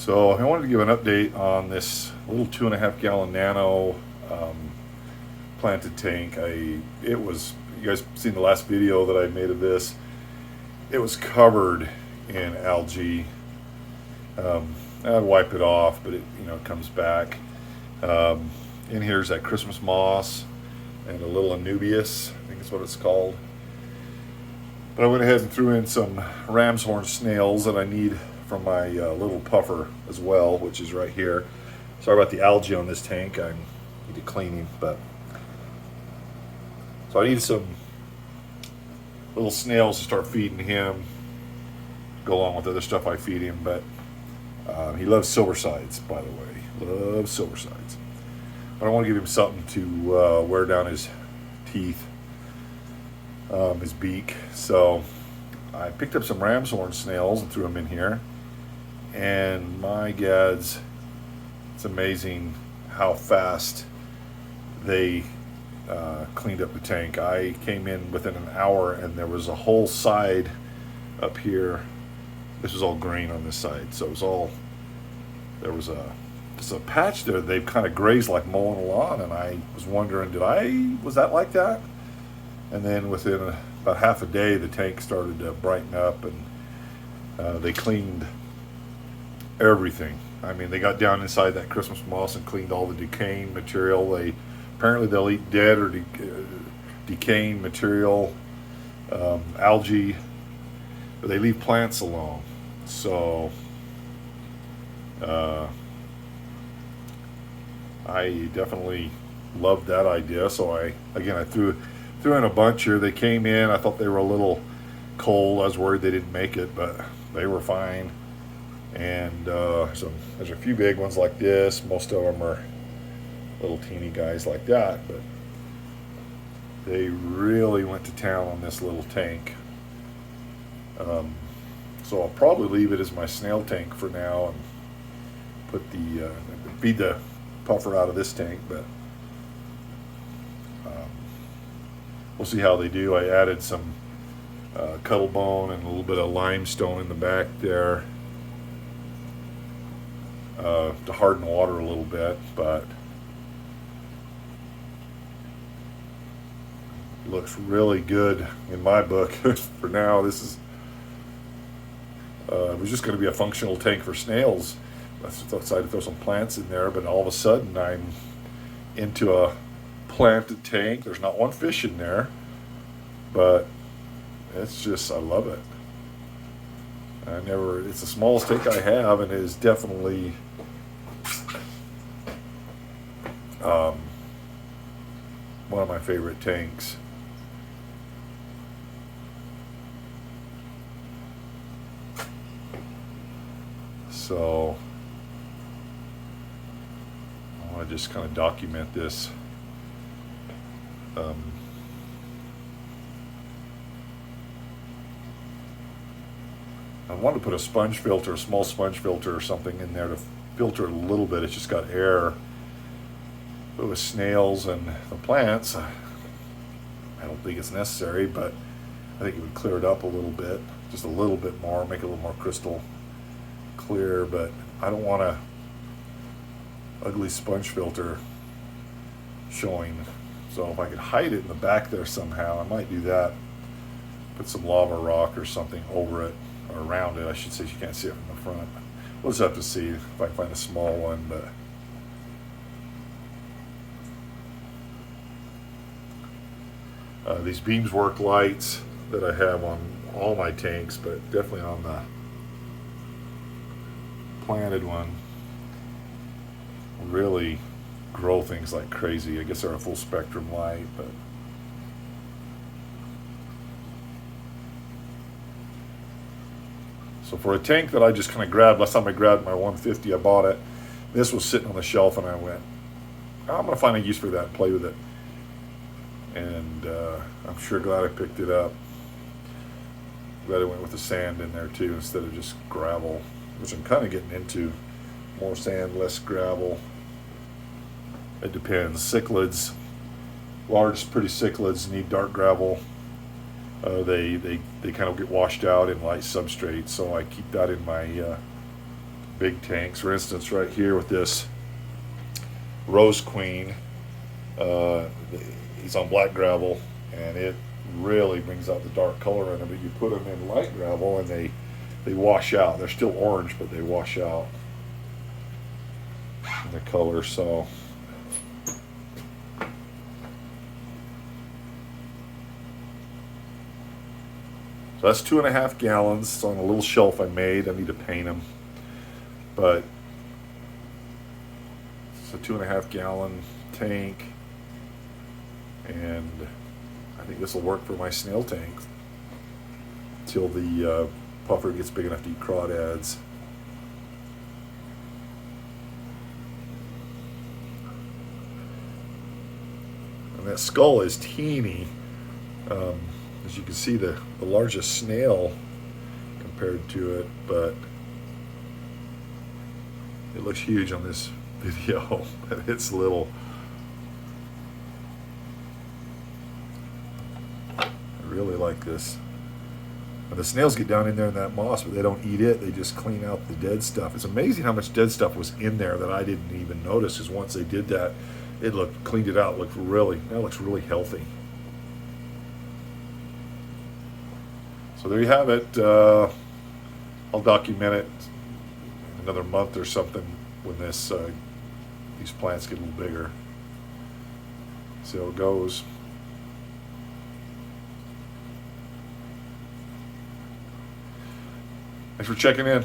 So I wanted to give an update on this little 2.5 gallon nano planted tank. It was, you guys seen the last video that I made of this. It was covered in algae. I'd wipe it off, but it comes back. In here's that Christmas moss and a little Anubias, I think is what it's called. But I went ahead and threw in some ram's horn snails that I need from my little puffer as well, which is right here. Sorry about the algae on this tank. I need it cleaning, but so I need some little snails to start feeding him. Go along with the other stuff I feed him, but he loves silver sides, by the way. Loves silver sides. But I want to give him something to wear down his teeth, his beak. So I picked up some ram's horn snails and threw them in here. And my gads, it's amazing how fast they cleaned up the tank. I came in within an hour and there was a whole side up here. This was all green on this side, so it was all, there was just a patch there they've kind of grazed like mowing a lawn, and I was wondering, was that like that? And then within about half a day the tank started to brighten up, and they cleaned everything. I mean, they got down inside that Christmas moss and cleaned all the decaying material. They'll eat dead or decaying material, algae, but they leave plants alone. So I definitely loved that idea. So I threw in a bunch here. They came in. I thought they were a little cold. I was worried they didn't make it, but they were fine. And there's a few big ones like this. Most of them are little teeny guys like that, but they really went to town on this little tank. So I'll probably leave it as my snail tank for now and put feed the puffer out of this tank, but we'll see how they do. I added some cuttle bone and a little bit of limestone in the back there to harden water a little bit, but it looks really good in my book. For now, this is it was just going to be a functional tank for snails. I decided to throw some plants in there, but all of a sudden I'm into a planted tank. There's not one fish in there, but it's just, I love it. It's the smallest tank I have, and it is definitely one of my favorite tanks. So I want to just kind of document this. I want to put a sponge filter, a small sponge filter or something in there to filter it a little bit. It's just got air. But with snails and the plants, I don't think it's necessary, but I think it would clear it up a little bit, just a little bit more, make it a little more crystal clear. But I don't want a ugly sponge filter showing. So if I could hide it in the back there somehow, I might do that. Put some lava rock or something over it, or around it, I should say. You can't see it from the front. We'll just have to see if I can find a small one. But these Beamswork lights that I have on all my tanks, but definitely on the planted one, really grow things like crazy. I guess they're a full spectrum light, but so for a tank that I just kind of grabbed, last time I grabbed my 150, I bought it. This was sitting on the shelf, and I went, I'm going to find a use for that and play with it. And I'm sure glad I picked it up. Glad I went with the sand in there too instead of just gravel, which I'm kind of getting into. More sand, less gravel. It depends. Cichlids, large, pretty cichlids need dark gravel. They kind of get washed out in light substrate, so I keep that in my big tanks. For instance, right here with this Rose Queen, he's on black gravel, and it really brings out the dark color in them. But you put them in light gravel, and they wash out. They're still orange, but they wash out in the color. So that's 2.5 gallons. It's on a little shelf I made. I need to paint them, but it's a 2.5 gallon tank, and I think this will work for my snail tank till the puffer gets big enough to eat crawdads. And that skull is teeny. As you can see, the largest snail compared to it, but it looks huge on this video, but it's little. I really like this. And the snails get down in there in that moss, but they don't eat it. They just clean out the dead stuff. It's amazing how much dead stuff was in there that I didn't even notice, because once they did that, it cleaned it out. Now it looks really healthy. So there you have it. I'll document it in another month or something when these plants get a little bigger. See how it goes. Thanks for checking in.